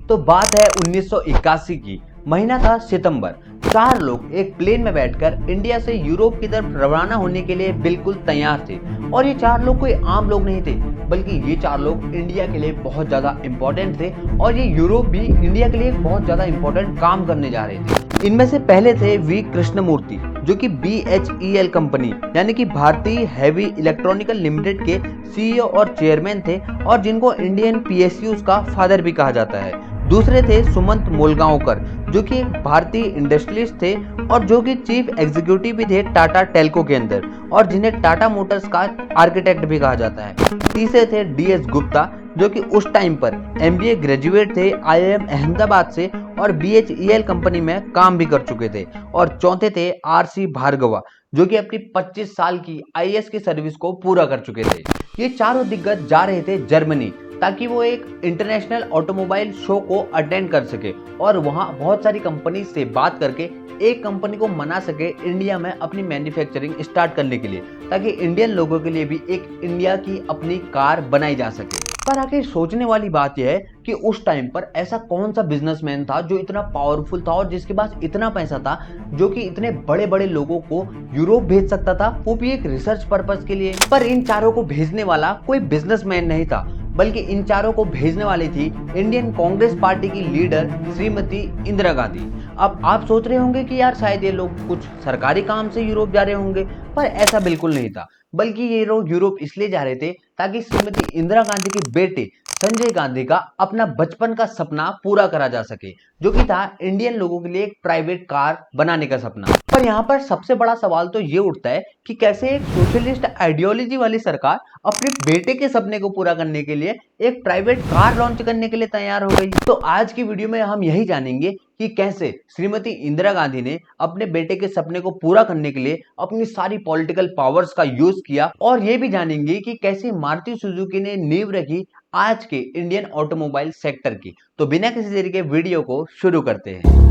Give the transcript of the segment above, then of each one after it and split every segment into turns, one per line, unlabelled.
तो बात है 1981 की। महीना था सितंबर। चार लोग एक प्लेन में बैठकर इंडिया से यूरोप की तरफ रवाना होने के लिए बिल्कुल तैयार थे। और ये चार लोग कोई आम लोग नहीं थे, बल्कि ये चार लोग इंडिया के लिए बहुत ज्यादा इंपॉर्टेंट थे। और ये यूरोप भी इंडिया के लिए एक बहुत ज्यादा इंपॉर्टेंट काम करने जा रहे थे। इनमें से पहले थे वी कृष्णमूर्ति, जो कि BHEL कंपनी यानी कि भारतीय हैवी इलेक्ट्रॉनिकल लिमिटेड के CEO और चेयरमैन थे, और जिनको इंडियन PSUs का फादर भी कहा जाता है। दूसरे थे सुमंत मोलगांवकर, जो कि एक भारतीय इंडस्ट्रियलिस्ट थे और जो कि चीफ एग्जीक्यूटिव भी थे टाटा टेल्को के अंदर, और जिन्हें टाटा मोटर्स का आर्किटेक्ट भी कहा जाता है। तीसरे थे DS गुप्ता, जो कि उस टाइम पर MBA ग्रेजुएट थे IIM अहमदाबाद से और BHEL कंपनी में काम भी कर चुके थे। और चौथे थे RC भार्गवा, जो कि अपनी 25 साल की IAS की सर्विस को पूरा कर चुके थे। ये चारों दिग्गज जा रहे थे जर्मनी, ताकि वो एक इंटरनेशनल ऑटोमोबाइल शो को अटेंड कर सके और वहां बहुत सारी कंपनी से बात करके एक कंपनी को मना सके इंडिया में अपनी मैन्युफैक्चरिंग स्टार्ट करने के लिए, ताकि इंडियन लोगों के लिए भी एक इंडिया की अपनी कार बनाई जा सके। पर आखिर सोचने वाली बात यह है कि उस टाइम पर ऐसा कौन सा बिजनेसमैन था जो इतना पावरफुल था और जिसके पास इतना पैसा था, जो कि इतने बड़े बड़े लोगों को यूरोप भेज सकता था, वो भी एक रिसर्च पर्पस के लिए। पर इन चारों को भेजने वाला कोई बिजनेसमैन नहीं था, बल्कि इन चारों को भेजने वाली थी इंडियन कांग्रेस पार्टी की लीडर श्रीमती इंदिरा गांधी। अब आप सोच रहे होंगे कि यार शायद ये लोग कुछ सरकारी काम से यूरोप जा रहे होंगे, पर ऐसा बिल्कुल नहीं था। बल्कि ये लोग यूरोप इसलिए जा रहे थे ताकि श्रीमती इंदिरा गांधी के बेटे संजय गांधी का अपना बचपन का सपना पूरा करा जा सके, जो कि था इंडियन लोगों के लिए एक प्राइवेट कार बनाने का सपना। पर यहाँ पर सबसे बड़ा सवाल तो ये उठता है कि कैसे एक सोशलिस्ट आइडियोलॉजी वाली सरकार अपने बेटे के सपने को पूरा करने के लिए एक प्राइवेट कार लॉन्च करने के लिए तैयार हो गई। तो आज की वीडियो में हम यही जानेंगे कि कैसे श्रीमती इंदिरा गांधी ने अपने बेटे के सपने को पूरा करने के लिए अपनी सारी पॉलिटिकल पावर्स का यूज किया, और ये भी जानेंगे कि कैसे मारुति सुजुकी ने नींव रखी आज के इंडियन ऑटोमोबाइल सेक्टर की। तो बिना किसी देरी के वीडियो को शुरू करते हैं।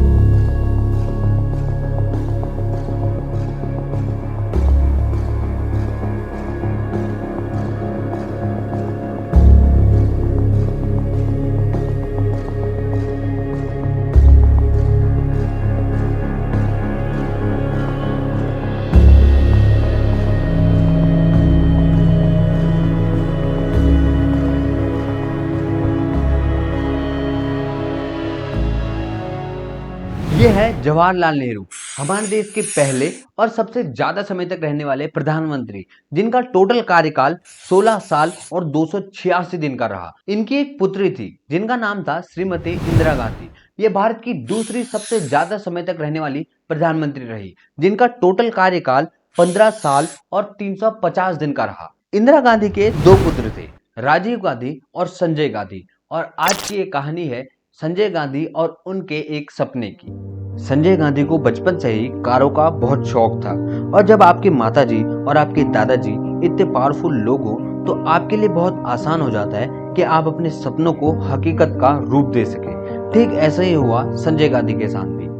ये है जवाहरलाल नेहरू, हमारे देश के पहले और सबसे ज्यादा समय तक रहने वाले प्रधानमंत्री, जिनका टोटल कार्यकाल 16 साल और 286 दिन का रहा। इनकी एक पुत्री थी जिनका नाम था श्रीमती इंदिरा गांधी। ये भारत की दूसरी सबसे ज्यादा समय तक रहने वाली प्रधानमंत्री रही, जिनका टोटल कार्यकाल 15 साल और 350 दिन का रहा। इंदिरा गांधी के दो पुत्र थे, राजीव गांधी और संजय गांधी। और आज की ये कहानी है संजय गांधी और उनके एक सपने की। संजय गांधी को बचपन से ही कारों का बहुत शौक था, और जब आपके माताजी और आपके दादाजी इतने पावरफुल लोग हो तो आपके लिए बहुत आसान हो जाता है कि आप अपने सपनों को हकीकत का रूप दे सके। ठीक ऐसा ही हुआ संजय गांधी के साथ भी।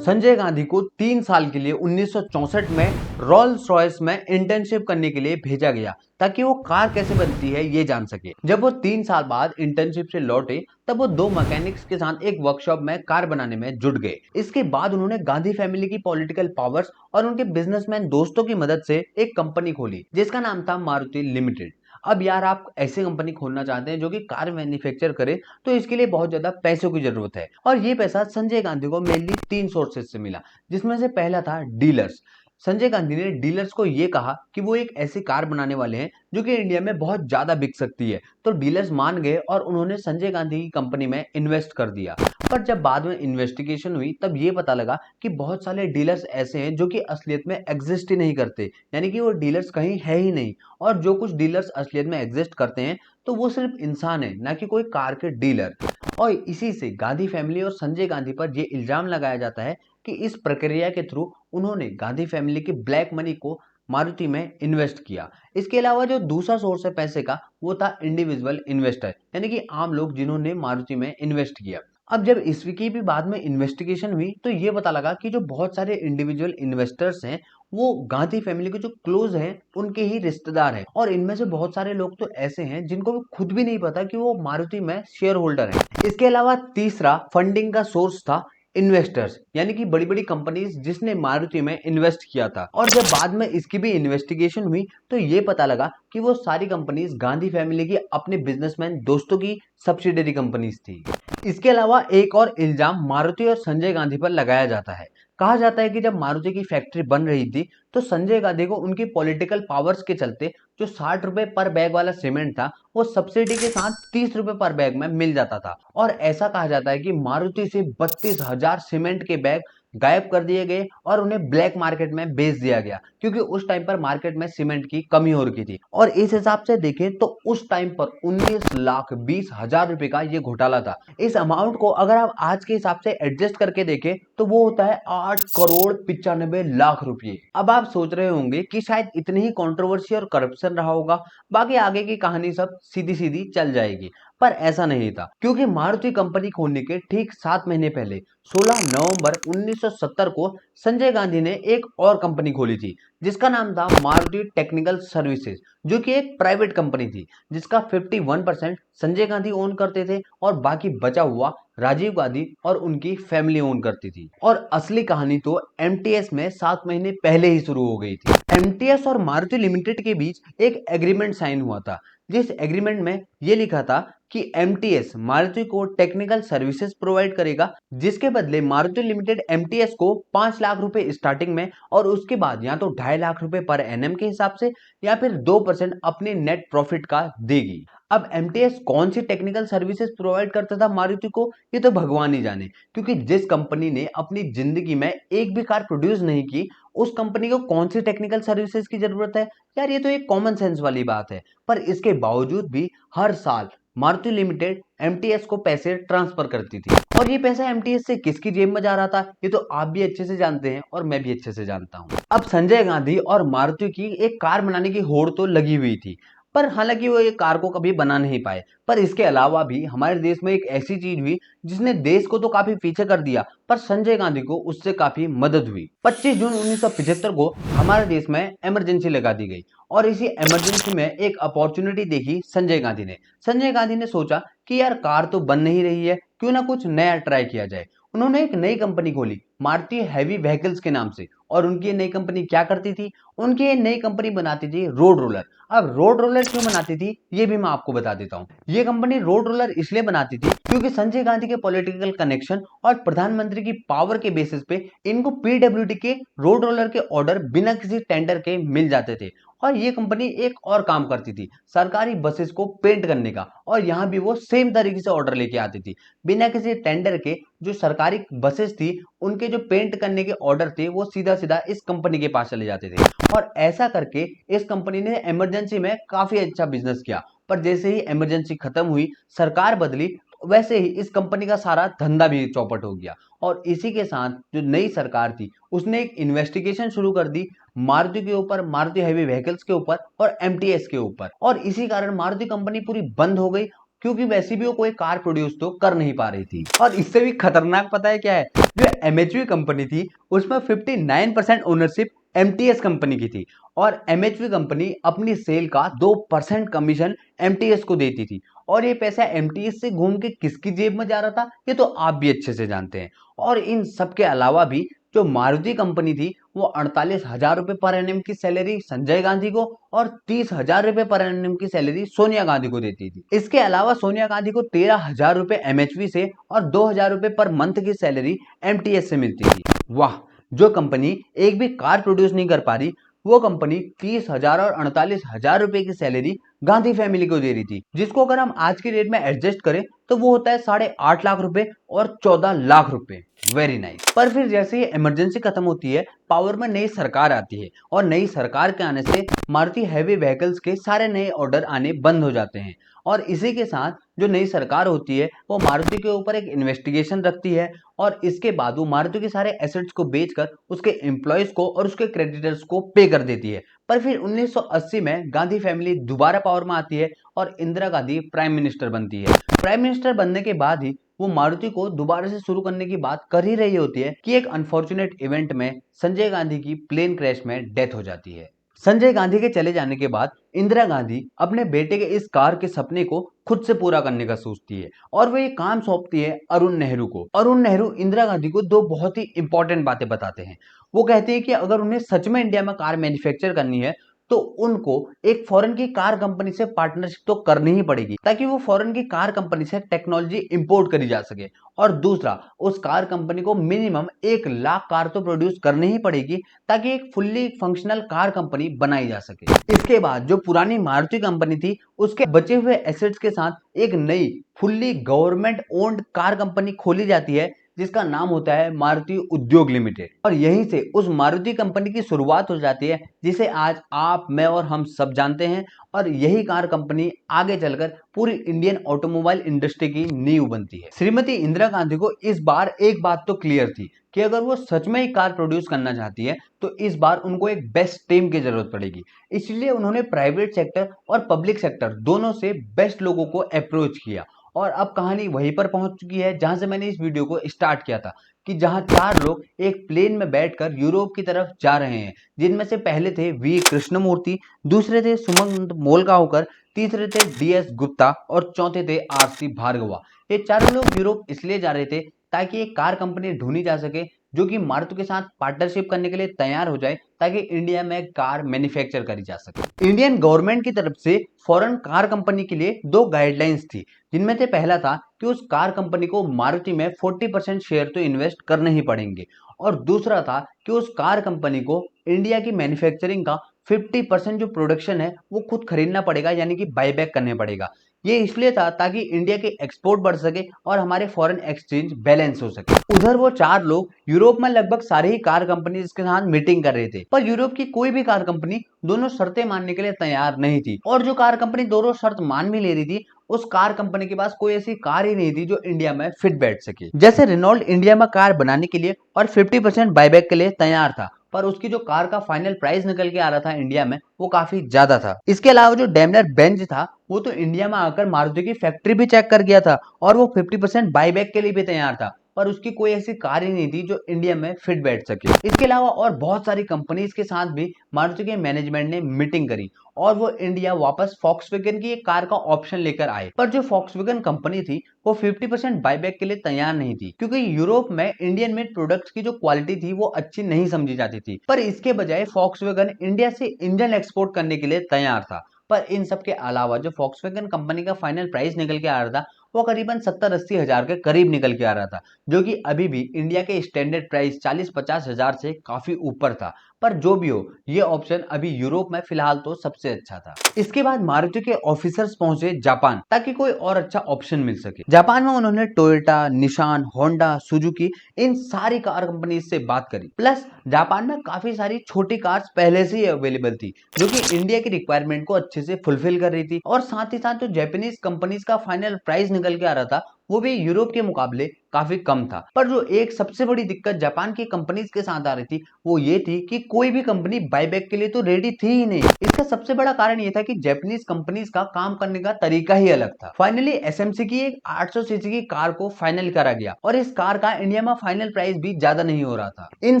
संजय गांधी को 3 साल के लिए 1964 में रोल्स रॉयस में इंटर्नशिप करने के लिए भेजा गया, ताकि वो कार कैसे बनती है ये जान सके। जब वो 3 साल बाद इंटर्नशिप से लौटे, तब वो दो मैकेनिक्स के साथ एक वर्कशॉप में कार बनाने में जुट गए। इसके बाद उन्होंने गांधी फैमिली की पॉलिटिकल पावर्स और उनके बिजनेसमैन दोस्तों की मदद से एक कंपनी खोली, जिसका नाम था मारुति लिमिटेड। अब यार आप ऐसी कंपनी खोलना चाहते हैं जो कि कार मैन्युफैक्चर करे, तो इसके लिए बहुत ज्यादा पैसों की जरूरत है। और ये पैसा संजय गांधी को मेनली 3 सोर्सेज से मिला, जिसमें से पहला था डीलर्स। संजय गांधी ने डीलर्स को ये कहा कि वो एक ऐसी कार बनाने वाले हैं जो कि इंडिया में बहुत ज्यादा बिक सकती है। तो डीलर्स मान गए और उन्होंने संजय गांधी की कंपनी में इन्वेस्ट कर दिया। पर जब बाद में इन्वेस्टिगेशन हुई, तब ये पता लगा कि बहुत सारे डीलर्स ऐसे हैं जो कि असलियत में एग्जिस्ट ही नहीं करते, यानी कि वो डीलर्स कहीं है ही नहीं। और जो कुछ डीलर्स असलियत में एग्जिस्ट करते हैं, तो वो सिर्फ इंसान है, ना कि कोई कार के डीलर। और इसी से गांधी फैमिली और संजय गांधी पर यह इल्जाम लगाया जाता है कि इस प्रक्रिया के थ्रू उन्होंने गांधी फैमिली के ब्लैक मनी को मारुति में इन्वेस्ट किया। इसके अलावा जो दूसरा सोर्स है पैसे का, वो था इंडिविजुअल इन्वेस्टर, यानी कि आम लोग जिन्होंने मारुति में इन्वेस्ट किया। अब जब इसकी भी बाद में इन्वेस्टिगेशन हुई तो ये पता लगा कि जो बहुत सारे इंडिविजुअल इन्वेस्टर्स हैं वो गांधी फैमिली के जो क्लोज हैं उनके ही रिश्तेदार हैं, और इनमें से बहुत सारे लोग तो ऐसे हैं जिनको खुद भी नहीं पता कि वो मारुति में शेयर होल्डर है। इसके अलावा तीसरा फंडिंग का सोर्स था इन्वेस्टर्स, यानी कि बड़ी बड़ी कंपनीज जिसने मारुति में इन्वेस्ट किया था। और जब बाद में इसकी भी इन्वेस्टिगेशन हुई तो ये पता लगा कि वो सारी कंपनीज गांधी फैमिली की अपने बिजनेसमैन दोस्तों की सब्सिडरी कंपनीज थी। इसके अलावा एक और इल्जाम मारुति और संजय गांधी पर लगाया जाता है। कहा जाता है कि जब मारुति की फैक्ट्री बन रही थी तो संजय गांधी को उनकी पॉलिटिकल पावर्स के चलते जो 60 रुपए पर बैग वाला सीमेंट था वो सब्सिडी के साथ 30 रुपए पर बैग में मिल जाता था। और ऐसा कहा जाता है कि मारुति से 32,000 सीमेंट के बैग गायब कर दिए गए और उन्हें ब्लैक मार्केट में बेच दिया गया, क्योंकि उस टाइम पर मार्केट में सीमेंट की कमी हो रही थी। और इस हिसाब से देखें तो उस टाइम पर 19,20,000 रुपए का ये घोटाला था। इस अमाउंट को अगर आप आज के हिसाब से एडजस्ट करके देखें तो वो होता है 8,95,00,000 रुपए। अब आप सोच रहे होंगे कि शायद इतनी ही कंट्रोवर्सी और करप्शन रहा होगा, बाकी आगे की कहानी सब सीधी सीधी चल जाएगी। पर ऐसा नहीं था, क्योंकि मारुति कंपनी खोलने के ठीक 7 महीने पहले 16 नवंबर 1970 को संजय गांधी ने एक और कंपनी खोली थी जिसका नाम था मारुति टेक्निकल सर्विसेज, जो कि एक प्राइवेट कंपनी थी जिसका 51% संजय गांधी ओन करते थे और बाकी बचा हुआ राजीव गांधी और उनकी फैमिली ओन करती थी। और असली कहानी तो एमटीएस में 7 महीने पहले ही शुरू हो गई थी। एमटीएस और मारुति लिमिटेड के बीच एक एग्रीमेंट साइन हुआ था, जिस एग्रीमेंट में ये लिखा था कि एमटीएस मारुति को टेक्निकल सर्विसेज प्रोवाइड करेगा, जिसके बदले मारुति लिमिटेड एमटीएस को 5 लाख रुपए स्टार्टिंग में और उसके बाद या तो 2.5 लाख रुपए पर एनएम के हिसाब से या फिर 2% अपने नेट प्रॉफिट का देगी। अब एमटीएस कौन सी टेक्निकल सर्विसेज प्रोवाइड करता था मारुति को, ये तो भगवान ही जाने, क्योंकि जिस कंपनी ने अपनी जिंदगी में एक भी कार प्रोड्यूस नहीं की उस कंपनी को कौन सी टेक्निकल सर्विसेज की जरूरत है यार, ये तो एक कॉमन सेंस वाली बात है। पर इसके बावजूद भी हर साल मारुति लिमिटेड एमटीएस को पैसे ट्रांसफर करती थी, और ये पैसा एमटीएस से किसकी जेब में जा रहा था ये तो आप भी अच्छे से जानते हैं और मैं भी अच्छे से जानता हूं। अब संजय गांधी और मारुति की एक कार बनाने की होड़ तो लगी हुई थी, पर हालांकि वो ये कार को कभी बना नहीं पाए। पर इसके अलावा भी हमारे देश में एक ऐसी चीज हुई जिसने देश को तो काफी पीछे कर दिया, पर संजय गांधी को उससे काफी मदद हुई। 25 जून 1975 को हमारे देश में इमरजेंसी लगा दी गई, और इसी इमरजेंसी में एक अपॉर्चुनिटी देखी संजय गांधी ने। संजय गांधी ने सोचा कि यार कार तो बन नहीं रही है, क्यों ना कुछ नया ट्राई किया जाए। उन्होंने एक नई कंपनी खोली मारुति हैवी व्हीकल्स के नाम से, और उनकी नई कंपनी क्या करती थी, उनकी ये नई कंपनी बनाती थी रोड रोलर। अब रोड रोलर क्यों बनाती थी ये भी मैं आपको बता देता हूँ। ये कंपनी रोड रोलर इसलिए बनाती थी क्योंकि संजय गांधी के पॉलिटिकल कनेक्शन और प्रधानमंत्री की पावर के बेसिस पे इनको पीडब्ल्यूडी के रोड रोलर के ऑर्डर बिना किसी टेंडर के मिल जाते थे। और ये कंपनी एक और काम करती थी सरकारी बसेस को पेंट करने का, और यहाँ भी वो सेम तरीके से ऑर्डर लेके आती थी बिना किसी टेंडर के। जो सरकारी बसेस थी उनके जो पेंट करने के ऑर्डर थे वो सीधा सीधा इस कंपनी के पास चले जाते थे, और ऐसा करके इस कंपनी ने इमरजेंसी में काफी अच्छा बिजनेस किया। पर जैसे ही इमरजेंसी खत्म हुई, सरकार बदली, वैसे ही इस कंपनी का सारा धंधा भी चौपट हो गया। और इसी के साथ जो नई सरकार थी उसने एक इन्वेस्टिगेशन शुरू कर दी मारुति के ऊपर, मारुति हैवी व्हीकल्स के ऊपर और एमटीएस के ऊपर, और इसी कारण मारुति कंपनी पूरी बंद हो गई, क्योंकि वैसे भी वो कोई कार प्रोड्यूस तो कर नहीं पा रही थी। और इससे भी खतरनाक पता है क्या है, जो एमएचवी कंपनी थी उसमें 59% ओनरशिप एमटीएस कंपनी की थी, और एमएचवी कंपनी अपनी सेल का 2% कमीशन एमटीएस को देती थी। और ये पैसा एमटीएस से घूम के किसकी जेब में जा रहा था ये तो आप भी अच्छे से जानते हैं। और इन सब के अलावा भी जो मारुति कंपनी थी वो 48,000 रुपए पर एनएम की सैलरी संजय गांधी को और 30,000 रुपए पर एनएम की सैलरी सोनिया गांधी को देती थी। इसके अलावा सोनिया गांधी को 13,000 रुपए एमएचवी से और 2,000 रुपए पर मंथ की सैलरी एमटीएस से मिलती थी। वाह, जो कंपनी एक भी कार प्रोड्यूस नहीं कर पा रही वो कंपनी 30,000 और 48,000 रुपए की सैलरी गांधी फैमिली को दे रही थी, जिसको अगर हम आज की रेट में एडजस्ट करें तो वो होता है 8.5 लाख रुपए और 14 लाख रुपए। Very nice. पर फिर जैसे ही इमरजेंसी खत्म होती है, पावर में नई सरकार आती है, और नई सरकार के आने से मारुति हैवी व्हीकल्स के सारे नए ऑर्डर आने बंद हो जाते हैं। और इसी के साथ जो नई सरकार होती है वो मारुति के ऊपर एक इन्वेस्टिगेशन रखती है, और इसके बाद वो मारुति के सारे एसेट्स को बेचकर उसके एम्प्लॉयज को और उसके क्रेडिटर्स को पे कर देती है। पर फिर 1980 में गांधी फैमिली दोबारा पावर में आती है और इंदिरा गांधी प्राइम मिनिस्टर बनती है। प्राइम मिनिस्टर बनने के बाद ही वो मारुति को दोबारा से शुरू करने की बात कर ही रही होती है कि एक अनफॉर्चुनेट इवेंट में संजय गांधी की प्लेन क्रैश में डेथ हो जाती है। संजय गांधी के चले जाने के बाद इंदिरा गांधी अपने बेटे के इस कार के सपने को खुद से पूरा करने का सोचती है और वो ये काम सौंपती है अरुण नेहरू को। अरुण नेहरू इंदिरा गांधी को दो बहुत ही इंपॉर्टेंट बातें बताते हैं। वो कहते हैं कि अगर उन्हें सच में इंडिया में कार मैन्युफैक्चर करनी है तो उनको एक फॉरेन की कार कंपनी से पार्टनरशिप तो करनी ही पड़ेगी ताकि वो फॉरेन की कार कंपनी से टेक्नोलॉजी इंपोर्ट करी जा सके। और दूसरा, उस कार कंपनी को मिनिमम 1 लाख कार तो प्रोड्यूस करनी ही पड़ेगी ताकि एक फुल्ली फंक्शनल कार कंपनी बनाई जा सके। इसके बाद जो पुरानी मारुति कंपनी थी उसके बचे हुए एसेट्स के साथ एक नई fully government owned car company खोली जाती है जिसका नाम होता है मारुति उद्योग लिमिटेड। और यहीं से उस मारुति कंपनी की शुरुआत हो जाती है जिसे आज आप, मैं और हम सब जानते हैं। और यही कार कंपनी आगे चलकर पूरी इंडियन ऑटोमोबाइल इंडस्ट्री की नींव बनती है। श्रीमती इंदिरा गांधी को इस बार एक बात तो क्लियर थी कि अगर वो सच में ही कार प्रोड्यूस करना चाहती है तो इस बार उनको एक बेस्ट टीम की जरूरत पड़ेगी। इसलिए उन्होंने प्राइवेट सेक्टर और पब्लिक सेक्टर दोनों से बेस्ट लोगों को अप्रोच किया। और अब कहानी वहीं पर पहुंच चुकी है जहां से मैंने इस वीडियो को स्टार्ट किया था कि जहां 4 लोग एक प्लेन में बैठकर यूरोप की तरफ जा रहे हैं, जिनमें से पहले थे वी कृष्णमूर्ति, दूसरे थे सुमंत मोलगांवकर, तीसरे थे DS गुप्ता और चौथे थे RC भार्गवा। ये चारों लोग यूरोप इसलिए जा रहे थे ताकि एक कार कंपनी ढूंढी जा सके जो कि मारुति के साथ पार्टनरशिप करने के लिए तैयार हो जाए ताकि इंडिया में कार मैन्युफैक्चर करी जा सके। इंडियन गवर्नमेंट की तरफ से फॉरेन कार कंपनी के लिए 2 गाइडलाइंस थी, जिनमें से पहला था कि उस कार कंपनी को मारुति में 40% शेयर तो इन्वेस्ट करने ही पड़ेंगे और दूसरा था कि उस कार कंपनी को इंडिया की मैन्युफैक्चरिंग का 50% जो प्रोडक्शन है वो खुद खरीदना पड़ेगा, यानी कि बाईबैक करने पड़ेगा। ये इसलिए था ताकि इंडिया के एक्सपोर्ट बढ़ सके और हमारे फॉरेन एक्सचेंज बैलेंस हो सके। उधर वो 4 लोग यूरोप में लगभग सारे ही कार कंपनीज के साथ मीटिंग कर रहे थे, पर यूरोप की कोई भी कार कंपनी दोनों शर्तें मानने के लिए तैयार नहीं थी। और जो कार कंपनी दोनों शर्त मान भी ले रही थी उस कार कंपनी के पास कोई ऐसी कार ही नहीं थी जो इंडिया में फिट बैठ सके। जैसे रेनॉल्ट इंडिया में कार बनाने के लिए और 50% बाईबैक के लिए तैयार था, पर उसकी जो कार का फाइनल प्राइस निकल के आ रहा था इंडिया में वो काफी ज्यादा था। इसके अलावा जो डेमलर बेंज था वो तो इंडिया में आकर मारुति की फैक्ट्री भी चेक कर गया था और वो 50% बाईबैक के लिए भी तैयार था, पर उसकी कोई ऐसी कार ही नहीं थी जो इंडिया में फिट बैठ सके। इसके अलावा और बहुत सारी कंपनीज के साथ भी मारुति के मैनेजमेंट ने मीटिंग करी और वो इंडिया वापस फॉक्सवैगन की एक कार का ऑप्शन लेकर आए। पर जो फॉक्सवैगन कंपनी थी वो 50% बाईबैक के लिए तैयार नहीं थी क्योंकि यूरोप में इंडियन मेड प्रोडक्ट्स की जो क्वालिटी थी वो अच्छी नहीं समझी जाती थी। पर इसके बजाय फॉक्सवैगन इंडिया से इंजन एक्सपोर्ट करने के लिए तैयार था। पर इन सब के अलावा जो फॉक्सवैगन कंपनी का फाइनल प्राइस निकल के आ रहा था वो करीबन 70-80 हजार के करीब निकल के आ रहा था, जो कि अभी भी इंडिया के स्टैंडर्ड प्राइस 40-50 हजार से काफी ऊपर था। पर जो भी हो, ये ऑप्शन अभी यूरोप में फिलहाल तो सबसे अच्छा था। इसके बाद मारुति के ऑफिसर्स पहुंचे जापान ताकि कोई और अच्छा ऑप्शन मिल सके। जापान में उन्होंने टोयोटा, निशान, होंडा, सुजुकी इन सारी कार कंपनीज से बात करी। प्लस जापान में काफी सारी छोटी कार्स पहले से ही अवेलेबल थी जो कि इंडिया की रिक्वायरमेंट को अच्छे से फुलफिल कर रही थी। और साथ ही साथ जो जापानीज कंपनीज का फाइनल प्राइस निकल के आ रहा था वो भी यूरोप के मुकाबले काफी कम था। पर जो एक सबसे बड़ी दिक्कत जापान की कंपनीज के साथ आ रही थी वो ये थी कि कोई भी कंपनी बाईबैक के लिए तो रेडी थी ही नहीं। इसका सबसे बड़ा कारण ये था कि जापानीज कंपनीज का काम करने का तरीका ही अलग था। फाइनली एसएमसी की एक 800 सीसी की कार को फाइनल करा गया और इस कार का इंडिया में फाइनल प्राइस भी ज्यादा नहीं हो रहा था। इन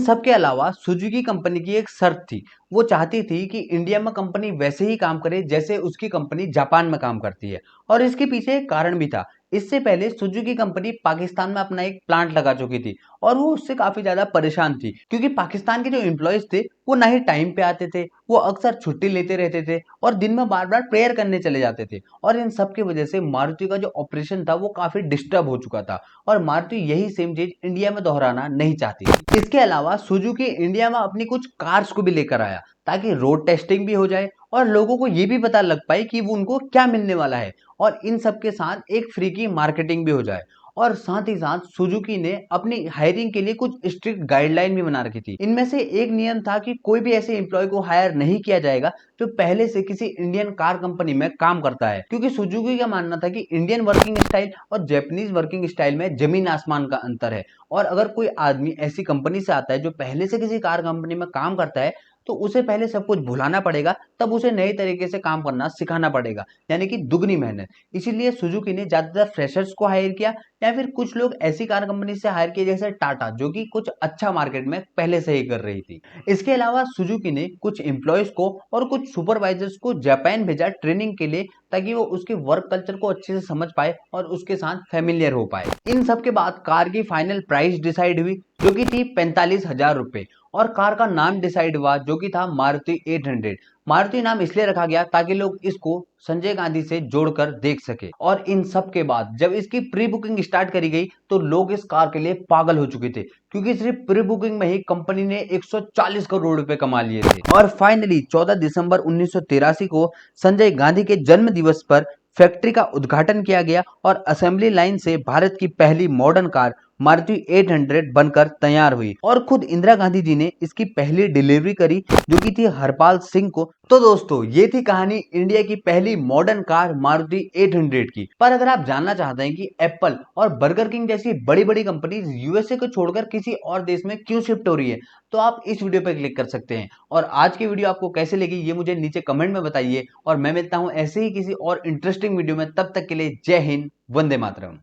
सब के अलावा सुजुकी कंपनी की एक शर्त थी, वो चाहती थी कि इंडिया में कंपनी वैसे ही काम करे जैसे उसकी कंपनी जापान में काम करती है। और इसके पीछे एक कारण भी था। इससे पहले सुजुकी कंपनी पाकिस्तान में अपना एक प्लांट लगा चुकी थी और वो उससे काफी ज्यादा परेशान थी क्योंकि पाकिस्तान के जो एम्प्लॉयज थे वो ना ही टाइम पे आते थे, वो अक्सर छुट्टी लेते रहते थे और दिन में बार बार प्रेयर करने चले जाते थे। और इन सब की वजह से मारुति का जो ऑपरेशन था वो काफी डिस्टर्ब हो चुका था और मारुति यही सेम चीज इंडिया में दोहराना नहीं चाहती थी। इसके अलावा सुजुकी इंडिया में अपनी कुछ कार्स को भी लेकर आया ताकि रोड टेस्टिंग भी हो जाए और लोगों को ये भी पता लग पाए कि वो उनको क्या मिलने वाला है और इन सब के साथ एक फ्री की मार्केटिंग भी हो जाए। और साथ ही साथ सुजुकी ने अपनी हायरिंग के लिए कुछ स्ट्रिक्ट गाइडलाइन भी बना रखी थी। इनमें से एक नियम था कि कोई भी ऐसे एम्प्लॉय को हायर नहीं किया जाएगा जो पहले से किसी इंडियन कार कंपनी में काम करता है, क्योंकि सुजुकी का मानना था कि इंडियन वर्किंग स्टाइल और जापानीज वर्किंग स्टाइल में जमीन आसमान का अंतर है। और अगर कोई आदमी ऐसी कंपनी से आता है जो पहले से किसी कार कंपनी में काम करता है तो उसे पहले सब कुछ भुलाना पड़ेगा, तब उसे नए तरीके से काम करना सिखाना पड़ेगा, यानी कि दुगनी मेहनत। इसीलिए सुजुकी ने ज्यादातर फ्रेशर्स को हायर किया, या फिर कुछ लोग ऐसी कार कंपनी से हायर किए जैसे टाटा, जो कि कुछ अच्छा मार्केट में पहले से ही कर रही थी। इसके अलावा सुजुकी ने कुछ एम्प्लॉयज को और कुछ सुपरवाइजर्स को जापान भेजा ट्रेनिंग के लिए, ताकि वो उसके वर्क कल्चर को अच्छे से समझ पाए और उसके साथ फेमिलियर हो पाए। इन सब के बाद कार की फाइनल प्राइस डिसाइड हुई, जो कि थी 45,000 रुपए, और कार का नाम डिसाइड हुआ, जो कि था मारुति 800। मारुति नाम इसलिए रखा गया ताकि लोग इसको संजय गांधी से जोड़कर देख सके। और इन सब के बाद जब इसकी प्री बुकिंग स्टार्ट करी गई तो लोग इस कार के लिए पागल हो चुके थे, क्योंकि सिर्फ प्री बुकिंग में ही कंपनी ने 140 करोड़ रुपए कमा लिए थे। और फाइनली 14 दिसंबर 1983 को संजय गांधी के जन्म दिवस पर फैक्ट्री का उद्घाटन किया गया और असेंबली लाइन से भारत की पहली मॉडर्न कार मारुति 800 बनकर तैयार हुई, और खुद इंदिरा गांधी जी ने इसकी पहली डिलीवरी करी, जो की थी हरपाल सिंह को। तो दोस्तों, ये थी कहानी इंडिया की पहली मॉडर्न कार मारुति 800 की। पर अगर आप जानना चाहते हैं कि एप्पल और बर्गर किंग जैसी बड़ी बड़ी कंपनीज यूएसए को छोड़कर किसी और देश में क्यों शिफ्ट हो रही है, तो आप इस वीडियो पर क्लिक कर सकते हैं। और आज की वीडियो आपको कैसे लगी ये मुझे नीचे कमेंट में बताइए, और मैं मिलता हूं ऐसे ही किसी और इंटरेस्टिंग वीडियो में। तब तक के लिए जय हिंद, वंदे मातरम।